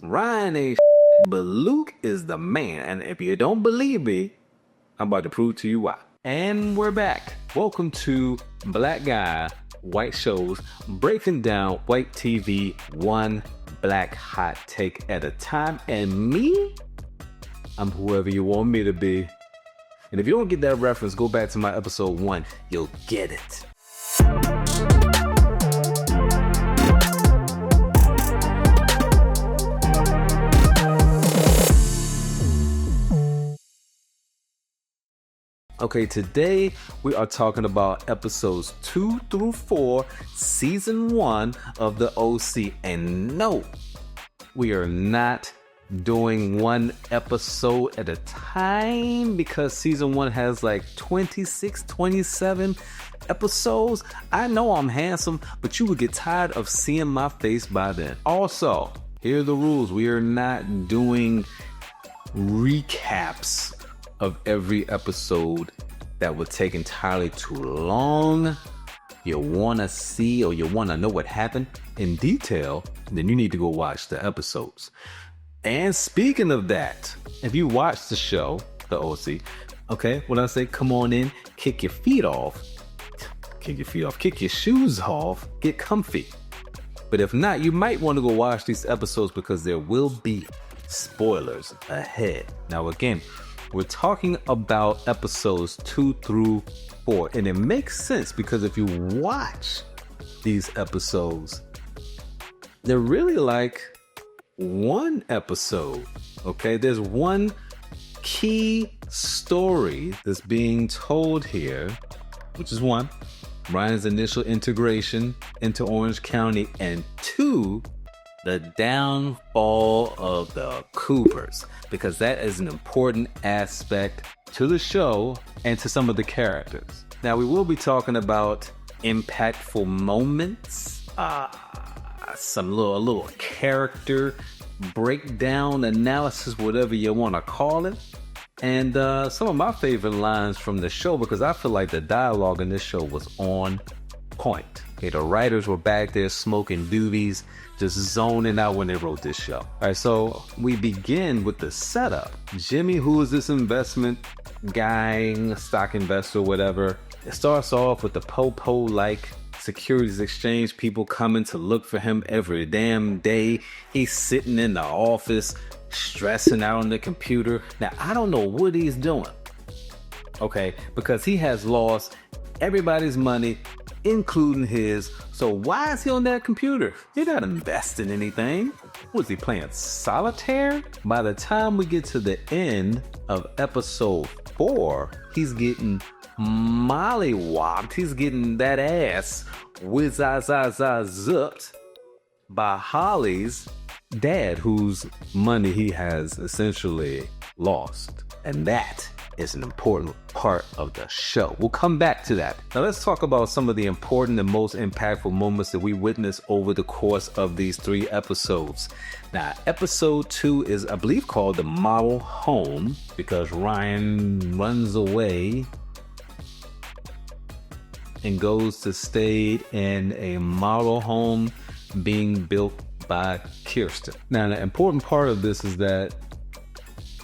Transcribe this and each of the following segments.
Ryan ain't but Luke is the man. And if you don't believe me, I'm about to prove to you why. And we're back. Welcome to Black Guy, White Shows, breaking down white TV one black hot take at a time. And me, I'm whoever you want me to be. And if you don't get that reference, go back to my episode 1. You'll get it. Okay, today we are talking about episodes 2 through 4, season 1 of the OC. And no, we are not doing one episode at a time because season 1 has like 26, 27 episodes. I know I'm handsome, but you would get tired of seeing my face by then. Also, here are the rules. We are not doing recaps of every episode. That would take entirely too long. You want to see or you want to know what happened in detail, then you need to go watch the episodes. And speaking of that, if you watch the show, the OC, okay, when I say come on in, kick your feet off, kick your shoes off, get comfy. But if not, you might want to go watch these episodes because there will be spoilers ahead. Now again, we're talking about episodes 2 through 4. And it makes sense because if you watch these episodes, they're really like one episode. Okay, there's one key story that's being told here, which is 1, Ryan's initial integration into Orange County, and 2, the downfall of the Coopers, because that is an important aspect to the show and to some of the characters. Now, we will be talking about impactful moments, some little character breakdown, analysis, whatever you want to call it, and some of my favorite lines from the show, because I feel like the dialogue in this show was on point. Okay, the writers were back there smoking doobies, just zoning out when they wrote this show. All right, so we begin with the setup. Jimmy, who is this investment guy, stock investor, whatever, it starts off with the po-po-like securities exchange people coming to look for him every damn day. He's sitting in the office, stressing out on the computer. Now, I don't know what he's doing, okay, because he has lost everybody's money, including his. So why is he on that computer? He's not investing anything. Was he playing solitaire? By the time we get to the end of episode 4, he's mollywopped. He's getting that ass whiz-zipped by Holly's dad, whose money he has essentially lost. And that is an important part of the show. We'll come back to that. Now let's talk about some of the important and most impactful moments that we witnessed over the course of these 3 episodes. Now, episode 2 is, I believe, called The Model Home, because Ryan runs away and goes to stay in a model home being built by Kirsten. Now, the important part of this is that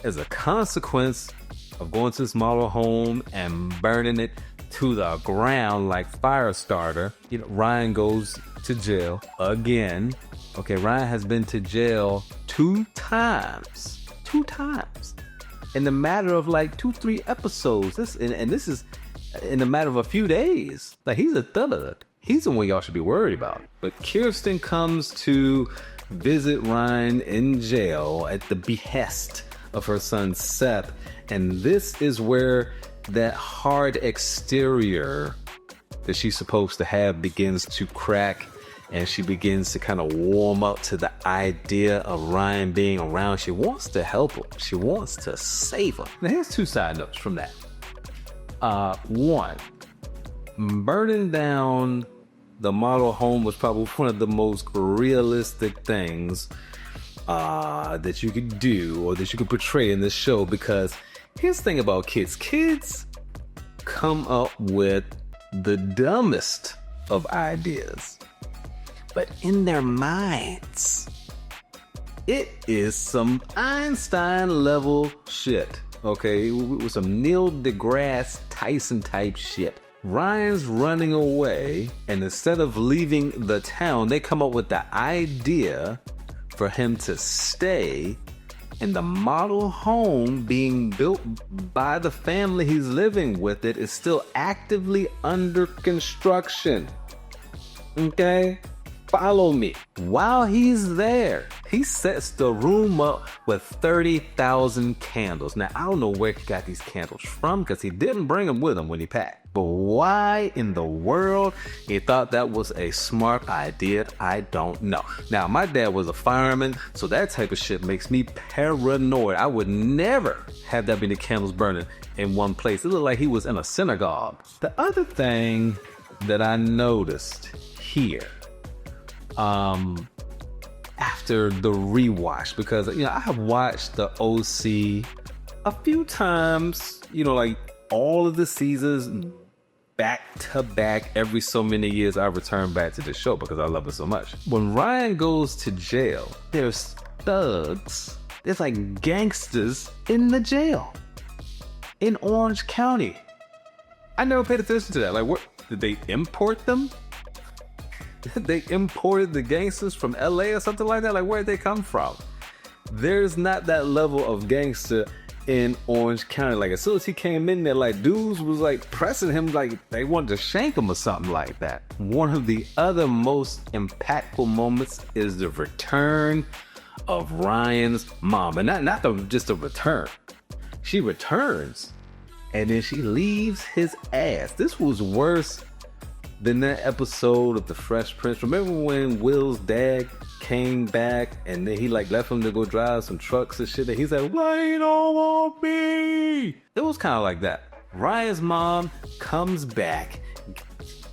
as a consequence of going to this model home and burning it to the ground like fire starter, Ryan goes to jail again. Okay, Ryan has been to jail 2 times in the matter of like 2-3 episodes. This is in the matter of a few days. Like, he's a thug. He's the one y'all should be worried about. But Kirsten comes to visit Ryan in jail at the behest of her son Seth, and this is where that hard exterior that she's supposed to have begins to crack, and she begins to kind of warm up to the idea of Ryan being around. She wants to help him. She wants to save him. Now, here's 2 side notes from that. 1, burning down the model home was probably one of the most realistic things that you could do or that you could portray in this show, because here's the thing about kids. Kids come up with the dumbest of ideas, but in their minds, It is some Einstein level shit. Okay, with some Neil deGrasse Tyson type shit. Ryan's running away, and instead of leaving the town, they come up with the idea for him to stay in the model home being built by the family he's living with. It is still actively under construction. Okay? Follow me. While he's there, he sets the room up with 30,000 candles. Now, I don't know where he got these candles from because he didn't bring them with him when he packed. But why in the world he thought that was a smart idea, I don't know. Now, my dad was a fireman, so that type of shit makes me paranoid. I would never have that many candles burning in one place. It looked like he was in a synagogue. The other thing that I noticed here, after the rewatch, because I have watched the OC a few times, like all of the seasons back to back. Every so many years I return back to the show because I love it so much. When Ryan goes to jail, there's thugs, there's like gangsters in the jail in Orange County. I never paid attention to that. Like, what did they import them? They imported the gangsters from LA or something like that? Like, where'd they come from? There's not that level of gangster in Orange County. Like, as soon as he came in there, like, dudes was like pressing him like they wanted to shank him or something like that. One of the other most impactful moments is the return of Ryan's mom. And not just a return. She returns and then she leaves his ass. This was worse than that episode of The Fresh Prince. Remember when Will's dad came back and then he like left him to go drive some trucks and shit, and he's like, "Wait on me." It was kind of like that. Ryan's mom comes back,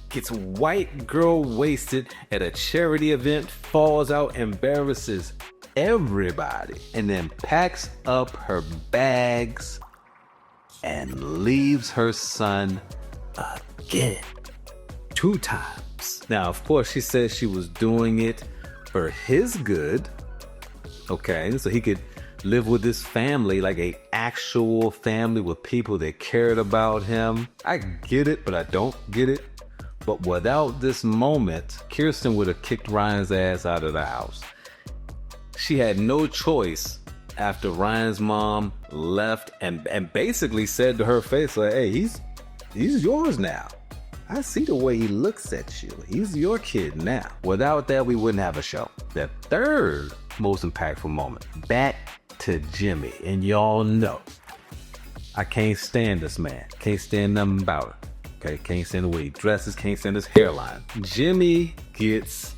gets white girl wasted at a charity event, falls out, embarrasses everybody, and then packs up her bags and leaves her son again. 2 times. Now, of course, she says she was doing it for his good. Okay, so he could live with this family, like a actual family with people that cared about him. I get it, but I don't get it. But without this moment, Kirsten would have kicked Ryan's ass out of the house. She had no choice after Ryan's mom left and basically said to her face, like, "Hey, he's yours now. I see the way he looks at you. He's your kid now." Without that, we wouldn't have a show. The third most impactful moment, back to Jimmy. And y'all know, I can't stand this man. Can't stand nothing about it. Okay, can't stand the way he dresses. Can't stand his hairline. Jimmy gets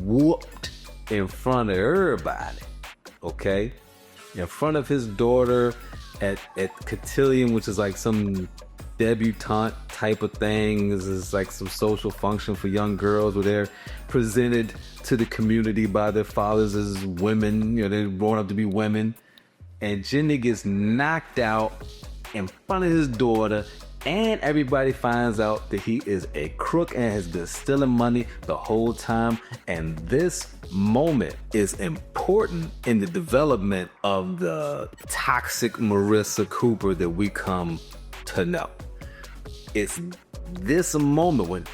whooped in front of everybody. Okay, in front of his daughter at Cotillion, which is like some debutante type of thing. This is like some social function for young girls where they're presented to the community by their fathers as women. They're grown up to be women. And Jimmy gets knocked out in front of his daughter, and everybody finds out that he is a crook and has been stealing money the whole time. And this moment is important in the development of the toxic Marissa Cooper that we come to know. It's this moment when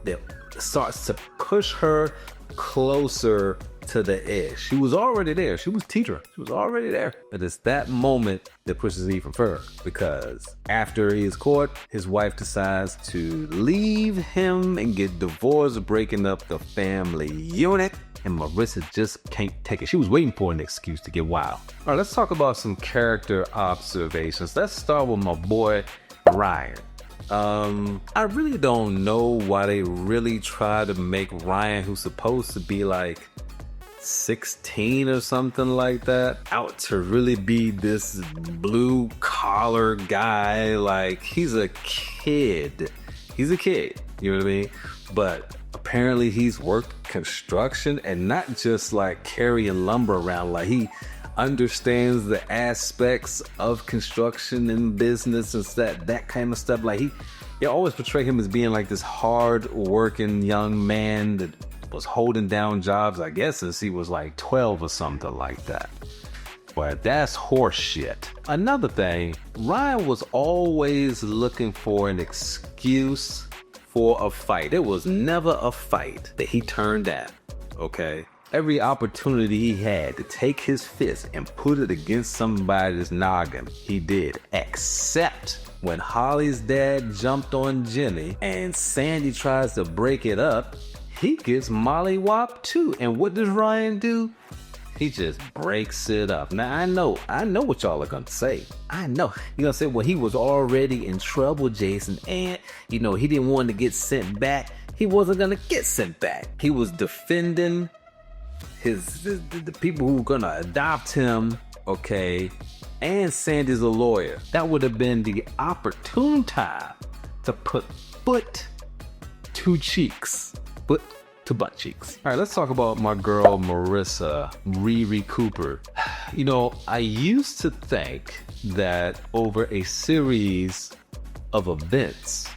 that starts to push her closer to the edge. She was already there. She was teacher. She was already there. But it's that moment that pushes it even further, because after he is caught, his wife decides to leave him and get divorced, breaking up the family unit. And Marissa just can't take it. She was waiting for an excuse to get wild. All right, let's talk about some character observations. Let's start with my boy Ryan. I really don't know why they really try to make Ryan, who's supposed to be like 16 or something like that, out to really be this blue collar guy. Like, he's a kid. You know what I mean? But apparently he's worked construction, and not just like carrying lumber around. Like, he understands the aspects of construction and business and that kind of stuff. Like, you always portray him as being like this hard working young man that was holding down jobs, I guess, since he was like 12 or something like that. But that's horse shit. Another thing, Ryan was always looking for an excuse for a fight. It was never a fight that he turned down, okay? Every opportunity he had to take his fist and put it against somebody's noggin, he did, except when Holly's dad jumped on Jenny and Sandy tries to break it up, he gets mollywopped too. And what does Ryan do? He just breaks it up. Now, I know what y'all are gonna say. I know. You're gonna say, well, he was already in trouble, Jason, and, he didn't want to get sent back. He wasn't gonna get sent back. He was defending the people who were gonna adopt him, okay? And Sandy's a lawyer. That would have been the opportune time to put foot to cheeks. Foot to butt cheeks. All right, let's talk about my girl Marissa, Riri Cooper. I used to think that over a series of events,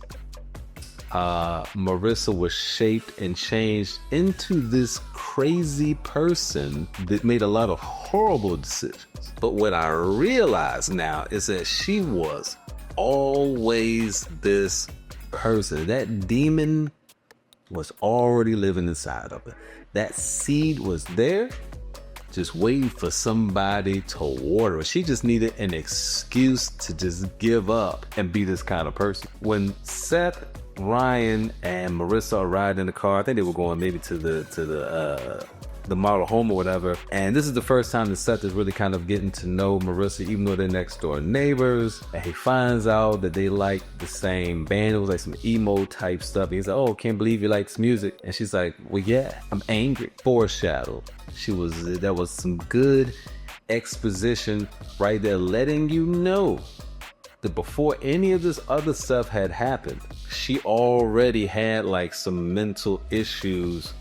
Marissa was shaped and changed into this crazy person that made a lot of horrible decisions. But what I realize now is that she was always this person. That demon was already living inside of her. That seed was there, just waiting for somebody to water it. She just needed an excuse to just give up and be this kind of person. When Seth, Ryan, and Marissa arrived in the car, I think they were going maybe to the model home or whatever. And this is the first time that Seth is really kind of getting to know Marissa, even though they're next door neighbors. And he finds out that they like the same band. It was like some emo type stuff. He's like, oh, can't believe you like this music. And she's like, well, yeah, I'm angry. Foreshadow. That was some good exposition right there, letting you know that before any of this other stuff had happened, she already had like some mental issues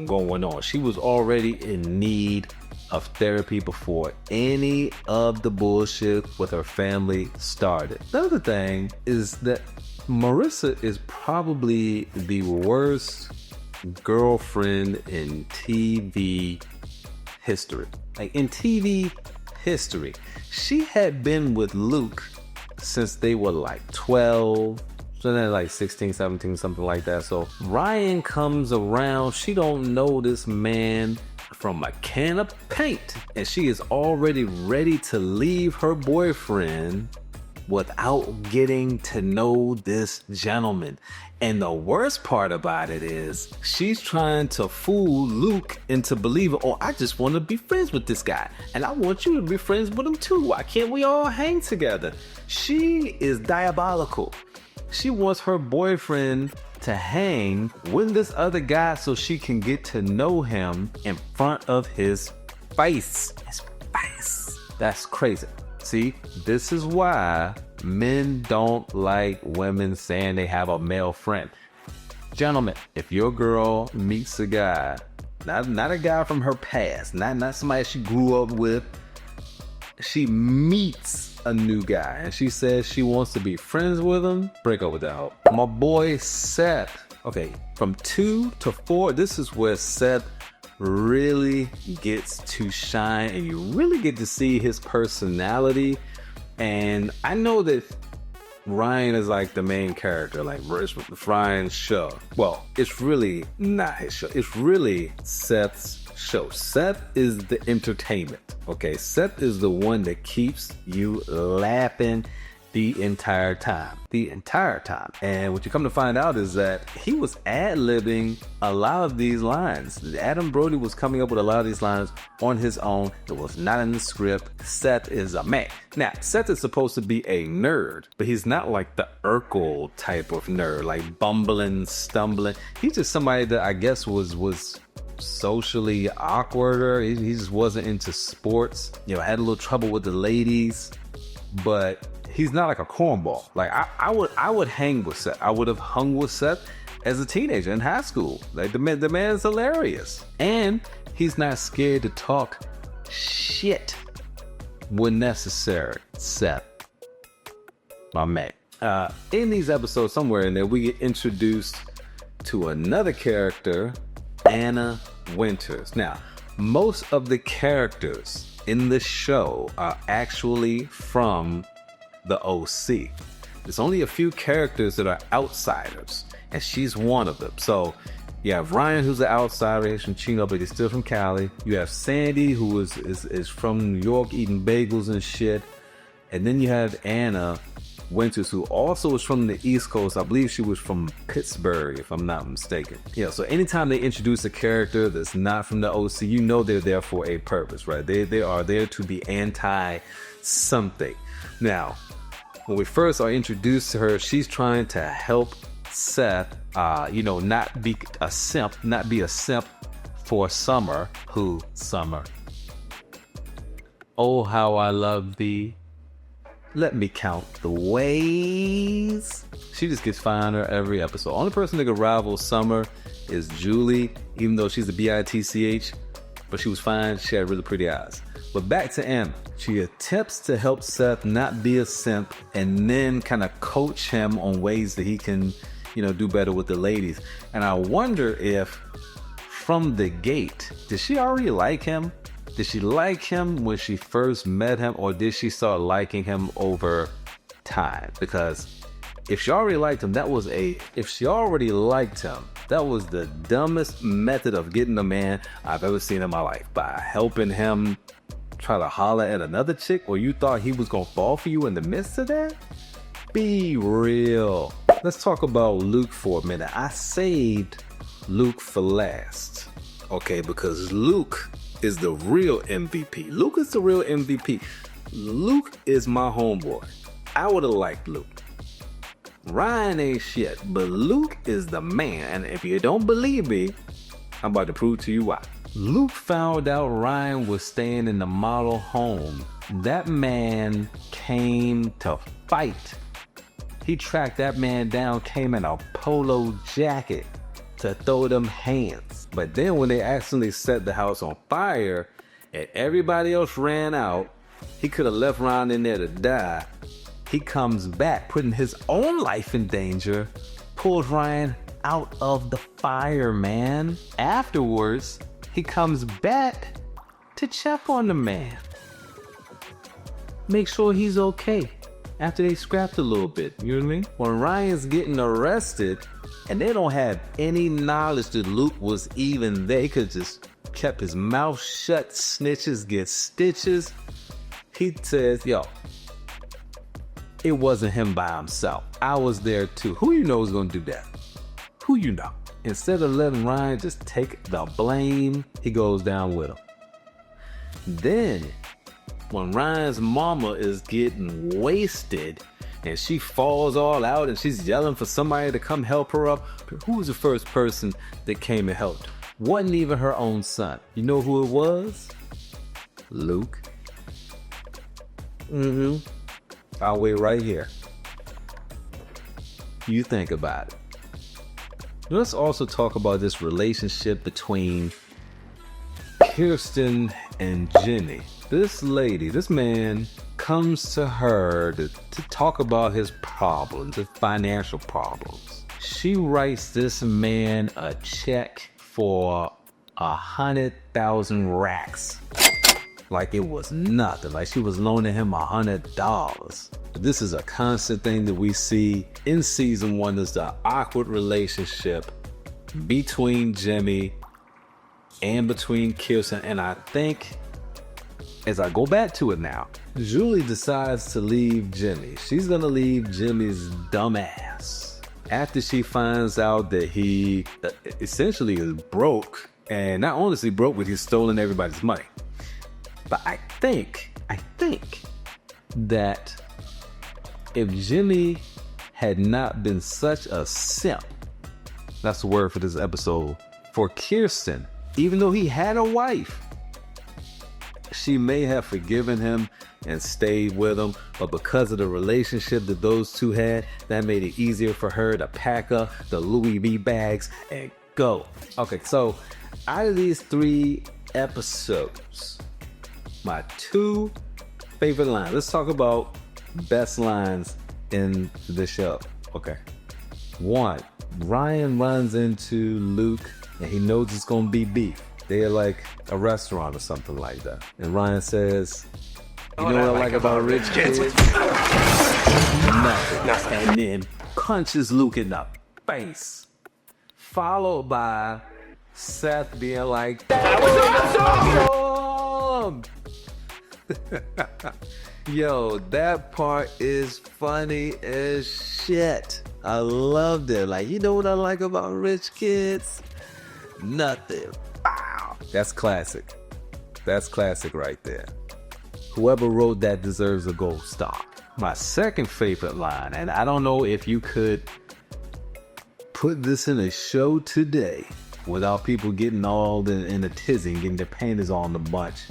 going on. She was already in need of therapy before any of the bullshit with her family started. The other thing is that Marissa is probably the worst girlfriend in TV history. Like in TV history, she had been with Luke since they were like 12. So then like 16, 17, something like that. So Ryan comes around. She don't know this man from a can of paint. And she is already ready to leave her boyfriend without getting to know this gentleman. And the worst part about it is she's trying to fool Luke into believing, oh, I just want to be friends with this guy. And I want you to be friends with him too. Why can't we all hang together? She is diabolical. She wants her boyfriend to hang with this other guy so she can get to know him in front of his face. His face. That's crazy. See, this is why men don't like women saying they have a male friend. Gentlemen, if your girl meets a guy, not a guy from her past, not somebody she grew up with, she meets a new guy and she says she wants to be friends with him, break up with that hoe. My boy Seth, okay, from 2 to 4, this is where Seth really gets to shine and you really get to see his personality. And I know that Ryan is like the main character, like Ryan's show. Well, it's really not his show. It's really Seth's show. Seth is the entertainment. Okay, Seth is the one that keeps you laughing the entire time. And what you come to find out is that he was ad-libbing a lot of these lines. Adam Brody was coming up with a lot of these lines on his own. It was not in the script. Seth is a man. Now, Seth is supposed to be a nerd, but he's not like the Urkel type of nerd, like bumbling, stumbling. He's just somebody that I guess was socially awkward. He just wasn't into sports. Had a little trouble with the ladies, but he's not like a cornball. Like I would hang with Seth. I would have hung with Seth as a teenager in high school. Like the man's hilarious, and he's not scared to talk shit when necessary. Seth, my man. In these episodes, somewhere in there, we get introduced to another character, Anna Winters. Now, most of the characters in the show are actually from the OC. There's only a few characters that are outsiders, and she's one of them. So you have Ryan, who's an outsider, he's from Chino, but he's still from Cali. You have Sandy, who is from New York, eating bagels and shit. And then you have Anna Winters, who also is from the East Coast. I believe she was from Pittsburgh, if I'm not mistaken. Yeah, so anytime they introduce a character that's not from the OC, you know they're there for a purpose, right? They are there to be anti-something. Now, when we first are introduced to her, she's trying to help Seth, not be a simp for Summer. Who? Summer. Oh, how I love thee. Let me count the ways. She just gets finer every episode. Only person that could rival Summer is Julie, even though she's a bitch, but she was fine. She had really pretty eyes. But back to Anna. She attempts to help Seth not be a simp and then kind of coach him on ways that he can, do better with the ladies. And I wonder if from the gate, did she already like him? Did she like him when she first met him, or did she start liking him over time? Because if she already liked him, that was the dumbest method of getting a man I've ever seen in my life, by helping him try to holler at another chick, or you thought he was gonna fall for you in the midst of that? Be real. Let's talk about Luke for a minute. I saved Luke for last, okay, because Luke is the real MVP. Luke is the real MVP. Luke is my homeboy. I would have liked Luke. Ryan ain't shit, but Luke is the man. And if you don't believe me, I'm about to prove to you why. Luke found out Ryan was staying in the model home. That man came to fight. He tracked that man down, came in a polo jacket to throw them hands. But then when they accidentally set the house on fire and everybody else ran out, he could have left Ryan in there to die. He comes back, putting his own life in danger, pulls Ryan out of the fire, man. Afterwards, he comes back to check on the man. Make sure he's okay after they scrapped a little bit, you know what I mean? When Ryan's getting arrested and they don't have any knowledge that Luke was even there, he could just kept his mouth shut. Snitches get stitches. He says, yo, it wasn't him by himself. I was there too. Who you know is gonna do that? Who you know? Instead of letting Ryan just take the blame, he goes down with him. Then, when Ryan's mama is getting wasted and she falls all out and she's yelling for somebody to come help her up, who was the first person that came and helped? Wasn't even her own son. You know who it was? Luke. I'll wait right here. You think about it. Let's also talk about this relationship between Kirsten and Jenny. This man comes to her to talk about his problems, his financial problems. She writes this man a check for 100,000 racks. Like it was nothing, like she was loaning him $100. This is a constant thing that we see in season 1, is the awkward relationship between Jimmy and between Kirsten. And I think, as I go back to it now, Julie decides to leave Jimmy. She's gonna leave Jimmy's dumb ass after she finds out that he essentially is broke. And not only is he broke, but he's stolen everybody's money. But I think that if Jimmy had not been such a simp, that's the word for this episode, for Kirsten, even though he had a wife, she may have forgiven him and stayed with him. But because of the relationship that those two had, that made it easier for her to pack up the Louis V bags and go. Okay, so out of these 3 episodes, my 2 favorite lines. Let's talk about best lines in the show. Okay. 1, Ryan runs into Luke and he knows it's gonna be beef. They're like a restaurant or something like that. And Ryan says, you know what I like about rich kids? Nothing. And then punches Luke in the face. Followed by Seth being like, that was awesome! Yo, that part is funny as shit. I loved it. Like, you know what I like about rich kids? Nothing. Wow. That's classic. That's classic right there. Whoever wrote that deserves a gold star. My second favorite line, and I don't know if you could put this in a show today without people getting all in a tizzy and getting their panties all in the bunch.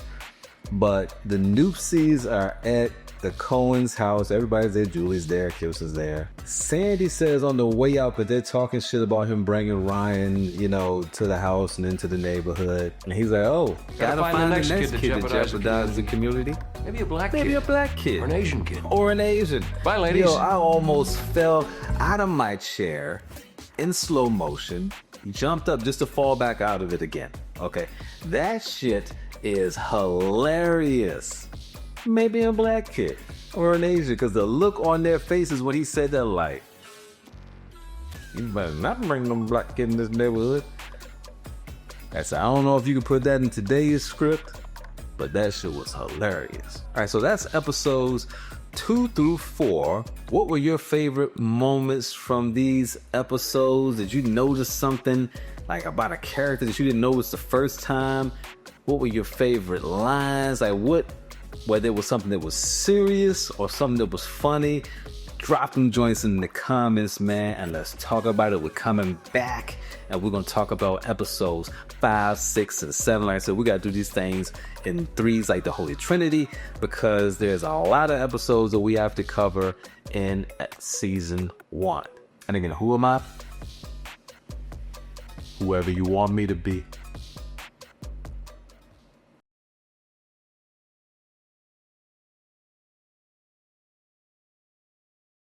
But the Noopsies are at the Cohen's house. Everybody's there. Julie's there. Kirsten's there. Sandy says on the way out that they're talking shit about him bringing Ryan, you know, to the house and into the neighborhood. And he's like, oh, gotta find the next kid to jeopardize the community. Maybe a black kid. Maybe a black kid. Or an Asian kid. Or an Asian. Bye, ladies. Yo, I almost fell out of my chair in slow motion. Jumped up just to fall back out of it again. Okay. That shit is hilarious. Maybe a black kid or an Asian, because the look on their faces when he said that, like, you better not bring no black kid in this neighborhood. I don't know if you could put that in today's script, but that shit was hilarious. All right, so that's episodes 2 through 4. What were your favorite moments from these episodes? Did you notice something like about a character that you didn't notice the first time? What were your favorite lines? Like, whether it was something that was serious or something that was funny, drop them joints in the comments, man, and let's talk about it. We're coming back, and we're going to talk about episodes 5, 6, and 7. Like I said, we got to do these things in threes like the Holy Trinity, because there's a lot of episodes that we have to cover in season 1. And again, who am I? Whoever you want me to be.